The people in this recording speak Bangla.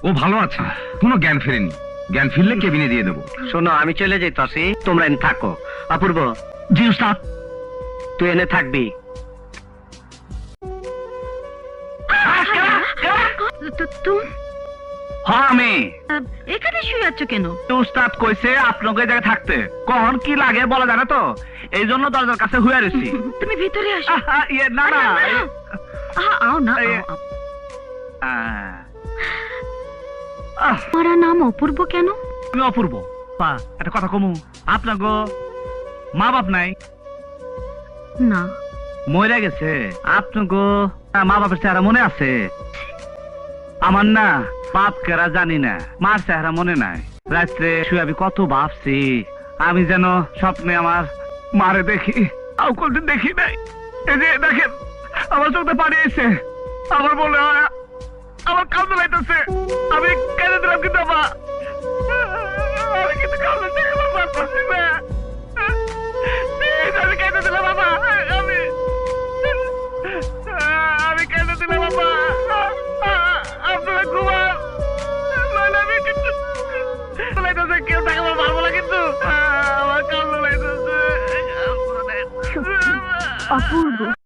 ও ভালো আছে, কোনো জ্ঞান ফেরেনি। জ্ঞান ফিরলে কেবিনে দিয়ে দেবো। শোনো, আমি চলে যাইতাছি, তোমরা এনে থাকো। অপূর্ব, জি উস্তাদ। তুই এনে থাকবি। হ্যাঁ আমি এখানে শুয়ে আছো কেন? উস্তাদ কইছে আপনাকে জায়গায় থাকতে, কখন কি লাগে বলা জানে তো, এই জন্য দরজার কাছে হুয়ে রয়েছি। তুমি ভিতরে আসো। ইয়ে না না, আও না, এই- আও, আও। আহ, তোমার নাম অপূর্ব কেন? আমি অপূর্ব। পা একটা কথা কমু, আপনাকে মা বাপ নাই? না। মরে গেছে। আপনাকে মা বাপের চেহারা মনে আছে? আমার না বাপ কেরা জানি না, মার চেহারা মনে নাই। রাত্রে শুয়ে আমি কত ভাবছি, আমি যেন স্বপ্নে আমার মারে দেখি। আও কোনদিন দেখি নাই। এই যে দেখেন, আমার চোখে পানি এসে, আমার মনে হয় আমার কান্দে লাইতেছে। আমি কেঁদে দিলাম, কিন্তু মা আমি কিন্তু কান্দে দেখলাম, পারতেছি না। আমি কেঁদে দিলাম বাবা, আমি কেঁদে দিলাম বাবা। আপনারা ঘুমান, নইলে আমি কিন্তু লাইতেছে, কেউ টাকা পারবো না, কিন্তু আমার কান্দে লাইতেছে। অপূর্ব।